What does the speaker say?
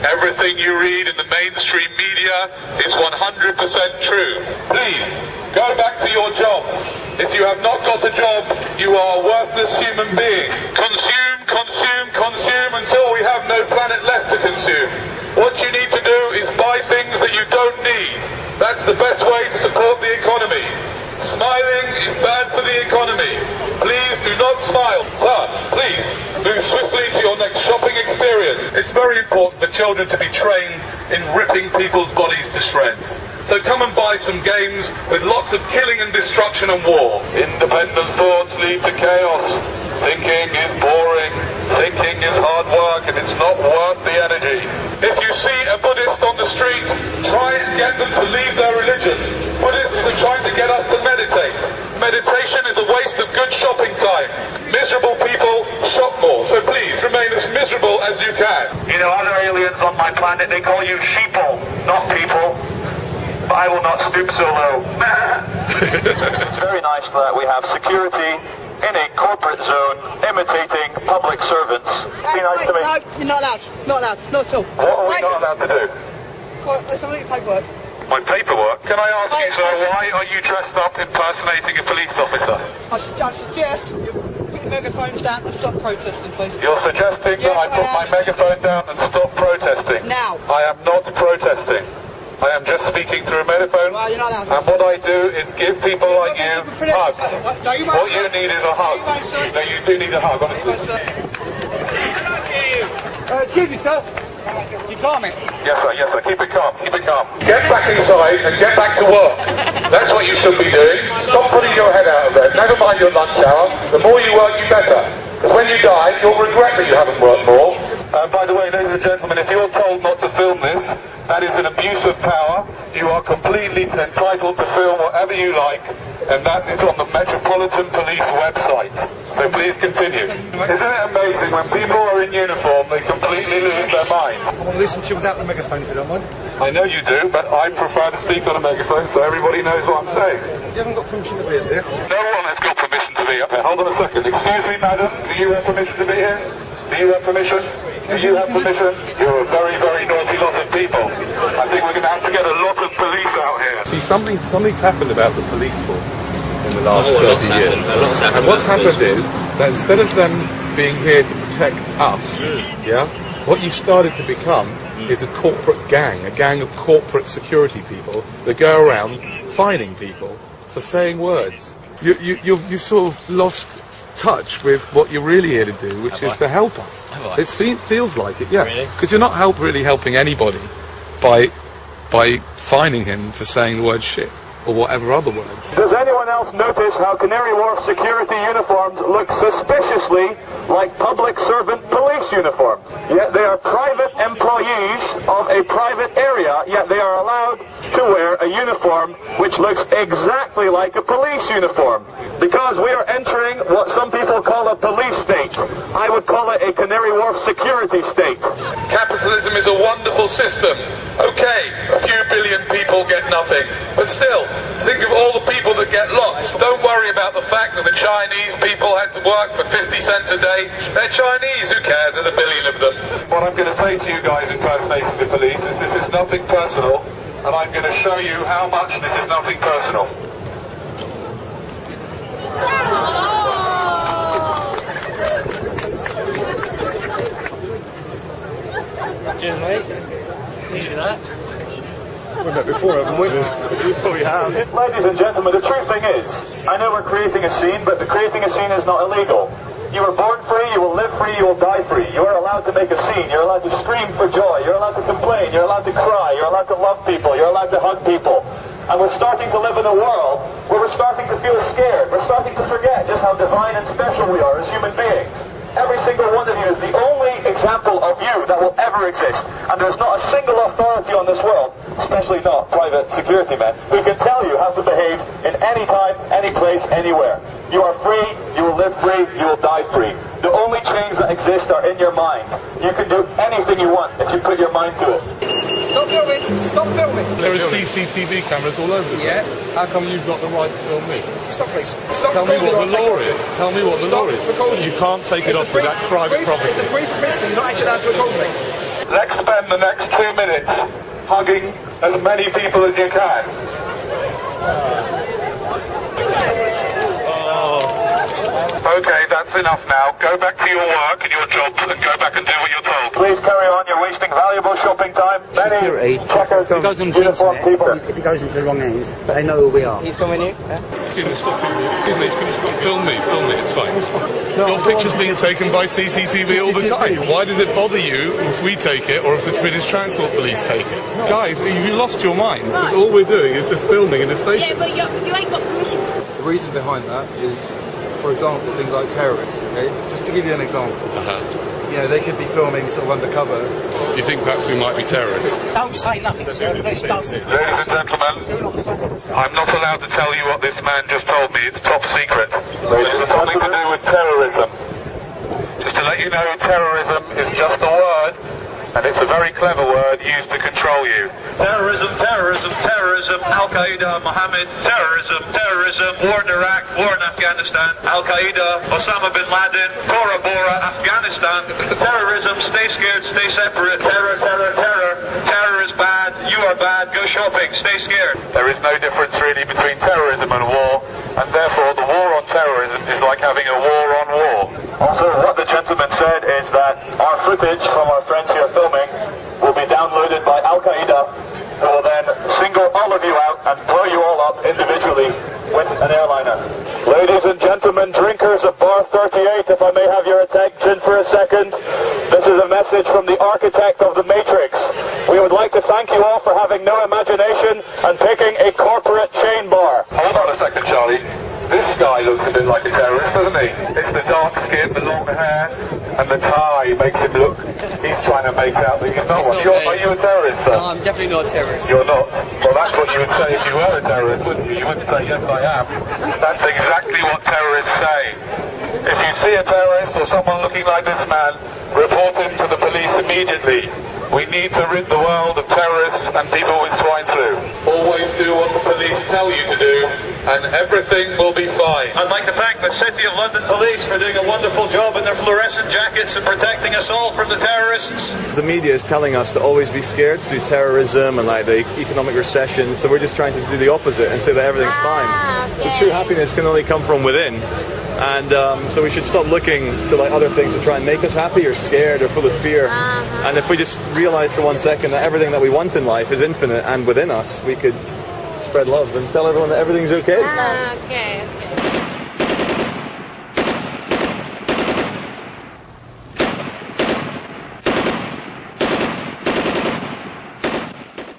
Everything you read in the mainstream media is 100% true. Please, go back to your jobs. If you have not got a job, you are a worthless human being. Consume, consume, consume until we have no planet left to consume. What you need to do is buy things that you don't need. That's the best way to support the economy. Smiling is bad for the economy. Please do not smile. Sir, please move swiftly to your next shopping experience. It's very important for children to be trained in ripping people's bodies to shreds. So come and buy some games with lots of killing and destruction and war. Independent thoughts lead to chaos. Thinking is boring. Thinking is hard work and it's not worth the energy. If you see a Buddhist on the street, try and get them to leave their religion. Buddhists are trying to get us to meditate. Meditation is a waste of good shopping time. Miserable people shop more, so please remain as miserable as you can. You know, other aliens on my planet, they call you sheeple, not people. But I will not stoop so low. It's very nice that we have security in a corporate zone imitating public servants. Be nice to me. No, you're not allowed. Not allowed. Not at all. What are we not allowed to do? Let's have a look at your paperwork. My paperwork? Can I ask you, sir, why are you dressed up impersonating a police officer? I suggest you put your megaphones down and stop protesting, please. You're suggesting that I put my megaphone down and stop protesting? Now. I am not protesting. I am just speaking through a megaphone. Well, you're not allowed. And what I do is give people like you hugs. No, you won't, What you need is a hug. No, you do need a hug, honestly. Excuse me, sir. You calm it. Yes, sir. Keep it calm. Keep it calm. Get back inside and get back to work. That's what you should be doing. Stop putting your head out of bed. Never mind your lunch hour. The more you work, you better. Because when you die, you'll regret that you haven't worked more. By the way, ladies and gentlemen, if you're told not to film this, that is an abuse of power. You are completely entitled to film whatever you like, and that is on the Metropolitan Police website. So please continue. Isn't it amazing when people are in uniform, they completely lose their mind? I want to listen to you without the megaphone, if you don't mind. I know you do, but I prefer to speak on a megaphone so everybody knows what I'm saying. You haven't got permission to be in there. No one has got permission to be up here. Hold on a second. Excuse me, madam. Do you have permission to be here? Do you have permission? Do you have permission? You're a very, very naughty lot of people. I think we're going to have to get a lot of police out here. See, something's happened about the police force in the last 30 years. And what's happened is that instead of them being here to protect us, what you started to become is a corporate gang, a gang of corporate security people that go around fining people for saying words. You sort of lost touch with what you're really here to do, which is to help us. It feels like it, yeah. Because you're not really helping anybody by fining him for saying the word shit or whatever other words. Does anyone else notice how Canary Wharf security uniforms look suspiciously like public servant police uniforms? Yet they are private employees of a private area, yet they are allowed to wear a uniform which looks exactly like a police uniform. Because we are entering what some people call a police state. I would call it a Canary Wharf security state. Capitalism is a wonderful system. Okay, a few billion people get nothing. But still, think of all the people that get lots. Don't worry about the fact that the Chinese people had to work for 50 cents a day. They're Chinese, who cares? There's a billion of them. What I'm going to say to you guys impersonating the police is this is nothing personal, and I'm going to show you how much this is nothing personal. Cheers, mate. You see that? We've met before, haven't we? You probably have. Ladies and gentlemen, the true thing is, I know we're creating a scene, but creating a scene is not illegal. You were born free, you will live free, you will die free. You are allowed to make a scene, you're allowed to scream for joy, you're allowed to complain, you're allowed to cry, you're allowed to love people, you're allowed to hug people. And we're starting to live in a world where we're starting to feel scared. We're starting to forget just how divine and special we are as human beings. Every single one of you is the only example of you that will ever exist. And there's not a single authority on this world, especially not private security men, who can tell you how to behave in any time, any place, anywhere. You are free, you will live free, you will die free. The only chains that exist are in your mind. You can do anything you want if you put your mind to it. Stop filming! Stop filming! There are CCTV cameras all over the place. Yeah. How come you've got the right to film me? Stop, please. Stop Tell me recording what the or I'll law take is. it. Tell me what the Stop law is. recording. You can't take it off, but that's private property. It's a brief privacy. You're not actually allowed to record me. Let's spend the next 2 minutes hugging as many people as you can. Okay, that's enough now. Go back to your work and your jobs and go back and do what you're told. Please carry on. You're wasting valuable shopping time. Many checkers If it goes on the uniformed internet, people. if it goes into the wrong hands, they know who we are. He's filming you? Excuse me, stop filming. Excuse me, can you stop? Film me, it's fine. Your picture's being taken by CCTV all the time. Why does it bother you if we take it or if the British Transport Police take it? Guys, you lost your minds. Because all we're doing is just filming in the station. Yeah, but you ain't got permission to. The reason behind that is, for example, things like terrorists, okay? Just to give you an example. You know, they could be filming sort of undercover. You think perhaps we might be terrorists? Don't say nothing, sir. Let's start. Ladies and gentlemen, I'm not allowed to tell you what this man just told me. It's top secret. It's something to do with terrorism. Just to let you know, terrorism is just a word, and it's a very clever word used to control you. Terrorism, terrorism, terrorism, Al-Qaeda, Mohammed, terrorism, terrorism, war in Iraq, war in Afghanistan, Al-Qaeda, Osama bin Laden, Tora Bora, Afghanistan, terrorism, stay scared, stay separate, terror, terror, terror, terror is bad, you are bad, go shopping, stay scared. There is no difference really between terrorism and war, and therefore the war on terrorism is like having a war on war. Also, what the gentleman said is that our footage from our friends here filming will be downloaded by Al-Qaeda, who will then single all of you out and blow you all up individually with an airliner. Ladies and gentlemen, drinkers of Bar 38, if I may have your attention for a second, this is a message from the architect of the Matrix. We would like to thank you all for having no imagination and picking a corporate chain bar. Hold on a second, Charlie. This guy looks a bit like a terrorist, doesn't he? It's the dark skin, the long hair, and the tie makes him look... He's trying to make out that he's not one. Are you a terrorist, sir? No, I'm definitely not a terrorist. You're not? Well, that's what you would say if you were a terrorist, wouldn't you? You wouldn't say, yes, I am. That's exactly what terrorists say. If you see a terrorist or someone looking like this man, report him to the police immediately. We need to rid the world of terrorists and people with swine flu. Always do what the police tell you to do, and everything will be fine. I'd like to thank the City of London Police for doing a wonderful job in their fluorescent jackets and protecting us all from the terrorists. The media is telling us to always be scared through terrorism and like the economic recession, so we're just trying to do the opposite and say that everything's fine. Okay. So true happiness can only come from within. And so we should stop looking to like other things to try and make us happy or scared or full of fear. And if we just realize for 1 second that everything that we want in life is infinite and within us, we could spread love and tell everyone that everything's okay. Okay.